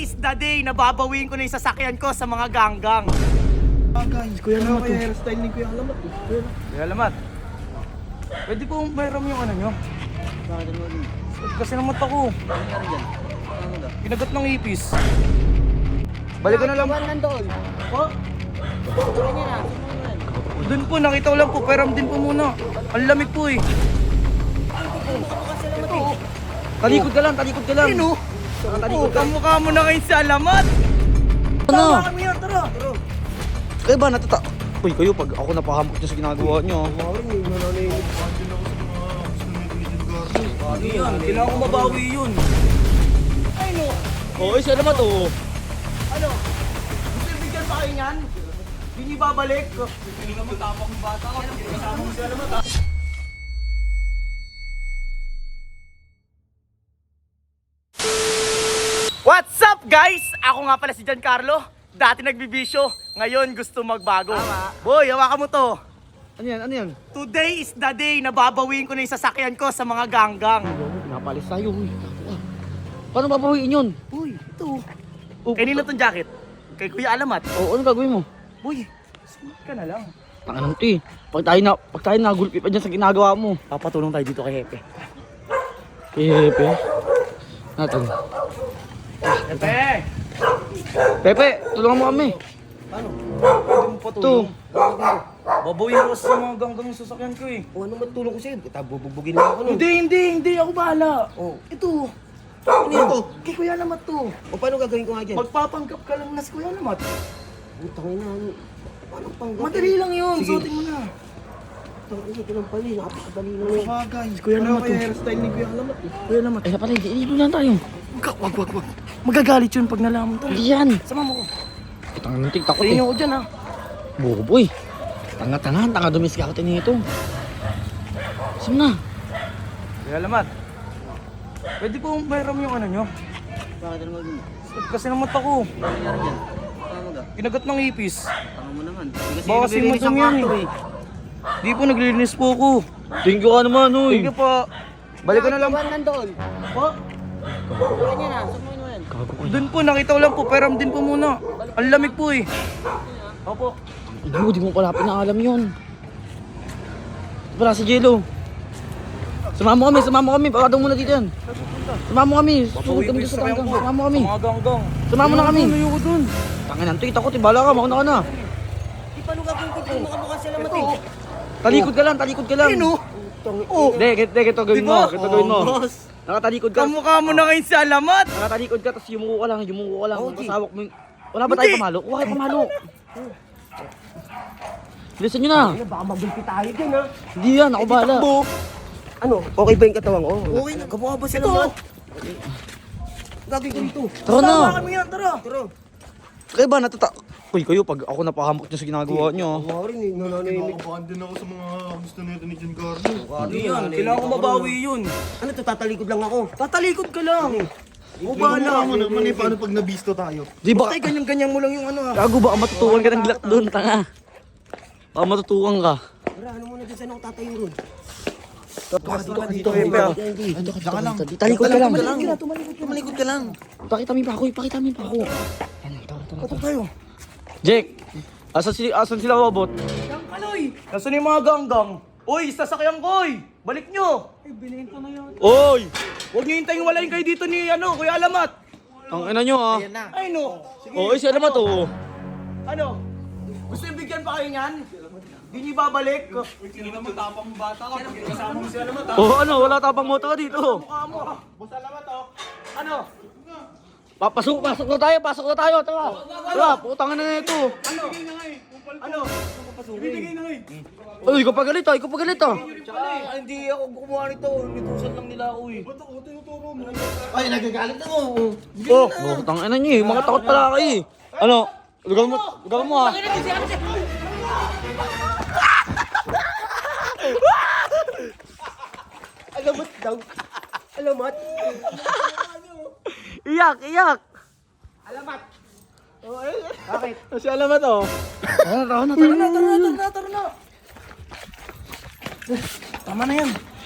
is the day na babawiin ko na yung sasakyan ko sa mga ganggang. Guys, kuya naman to. Hairstyle ni Kuya Alamat. Kuya Alamat, pwede po mayroon yung ano nyo? Bakit ano din? Kasi naman ako. Ano nangyari dyan? Ano daw? Kinagat ng ipis. Balikan na lang. nandoon. Po? Kuya niya na. Sumunan. Doon po, nakita ko lang po. Peram din po muna. Ang lamig po eh. Talikod ka lang, talikod ka lang. Sino? Talikod ka. Kamukha mo na kayo sa Alamat. Ano? Tama kami yan, tara. Kaya ba natata... Uy, kayo pag ako napahamok nyo sa ginagawa nyo. Ano yan? Kailangan ko mabawi yun. Ay no. Oo, isa naman to. Ano? Gusto yung bigyan pa kayo niyan? Hindi niyo babalik? Hindi naman tapang bata ka. Kasama mo si Alamat ha. What's up guys? Ako nga pala si Giancarlo. Dati nagbibisyo, ngayon gusto magbago. Tama. Boy, hawakan mo to. Ano yan? Ano yan? Today is the day na babawiin ko na yung sasakyan ko sa mga ganggang. Pinapalis tayo. Uy. Paano babawiin yun? Uy, ito. Oh, Kanino tong jacket? Kay Kuya Alamat. Oo, ano gagawin mo? Uy, sumat ka na lang. Tangan ti. Pag tayo nagulpi pa dyan sa ginagawa mo. Papatulong tayo dito kay Hepe. Pepe. Natin. Hepe! Pepe, tulungan mo kami. Ano? Pwede mo patulong? Babawiin ko sa mga ganggang yung sasakyan ko eh. O ano matulong ko sa'yo? Kita bubugin lang ako nun. Hindi. Ako bahala. Oh. Ito. Ano ito? Kay Kuya Alamat to. O paano gagawin ko nga dyan? Magpapanggap ka lang na si Kuya Alamat. Putang ina. Paano panggap? Madali lang yun. Sige. Suotin mo na. Putang ina, ito lang pala. Napakadali na yun. Guys, Kuya Alamat to. Hairstyle ni Kuya Alamat. Kuya Alamat. Ay, pala, dito lang tayo. Wag. Magagalit yun pag nalaman to. Hindi yan. Sama mo ko. Tangan ng tiktakot Tingin eh. ko dyan ha. Buboy. Tanga dumis ka ako nito. Saan na? Kuya Alamat. Pwede po mayroon yung ano nyo? Bakit ano din? Kasi naman ako. Ano nangyari dyan? Ano daw? Kinagat ng ipis. Tama mo naman. Baka kasi naglilinis ang madumi yan kwarto eh. Di po, naglilinis po ako. Thank you ka naman, uy. Thank you po. Balikan na lang. nandoon. Po? Kuya niya na. Sumunan mo yan. Doon po, nakita ko lang po. Peram din po muna. Ang lamig po eh. Opo. Hindi di mo pala pinaalam yun. Wala si Jello. Sumama mo kami. Pakadong muna dito yan. Sumama mo kami. Susunod kami sa ganggang. Sumama mo kami. Mga ganggang. Sumama mo na kami. Ayoko dun. Tangin ang tiktakot eh. Bahala ka. Mauna ka na. Di paano gagawin ko dyan? Makamukha sila mati. Talikod ka lang. Sino? Oh. Hindi, ito gawin mo. Diba? Ito gawin mo. boss. Nakatalikod ka. Kamukha mo na kayo sa Alamat. Nakatalikod ka. Tapos yumuko ka lang. Okay. Tapos hawak mo yung... Wala ba tayo Hindi. pamalo? Kuha kayo pamalo. Bilisan nyo na. Baka magulpi tayo dyan ha. Hindi yan. Ako bahala. Ano? Okay ba yung katawan ko? Okay na. Kamukha ba sila man? Gagawin ko dito. Tara na. Sama kami yan, tara. Tara. Kaya ba natata... Uy, kayo pag ako napahamok nyo sa ginagawa nyo. Ako rin eh. Nananahimik. Kinakabahan din ako sa mga gusto nito ni Giancarlo. Hindi yan, kailangan ko mabawi yun. Ano to? Tatalikod lang ako. Tatalikod ka lang. O Bahala bahala. mo naman eh, paano pag nabisto tayo? Di ba? Bakit ganyan-ganyan mo lang yung ano ha? Gago baka matutukan ka ng glock doon, tanga. Baka matutukan ka. Tara, ano muna dyan? Saan ako tatayo ron? Dito, Hepe ha. Saka lang. Talikod ka lang. Tumalikod ka lang. Pakita mo yung pako, ipakita mo yung pako. Katok tayo. Jake, asan sila robot? Yang kaloy! Nasaan yung mga ganggang? Uy, sasakyan ko oy! Balik nyo! Ay, bilhin ko na yan. Oy! Huwag nyo hintayin walayin kayo dito ni Kuya Alamat. Ang ina nyo ah. Ay no! Sige. Oy, siya naman to. Ano? Gusto yung bigyan pa kayo niyan? Hindi nyo babalik? Hindi naman tapang bata ka, pag kasama mo si Alamat ha. Oh, ano, wala tapang moto ka dito. Mukha mo ha? Boss Alamat oh. Ano? Pasok na tayo, tara. Tara, putangin na ito. Ano? Bibigay na ngayon. Uy, ikaw pagalit ah. Hindi ako gumawa nito. Nitusan lang nila ako eh. Ay, nagagalit ako. Oh, putangin na nyo eh. Mga takot pala kayo eh. Ano? Lugar mo ah. Alamat daw. Alamat. Iyak. Alamat. Bakit? Si alamat oh. Tara na. Tara na. Tama na yan.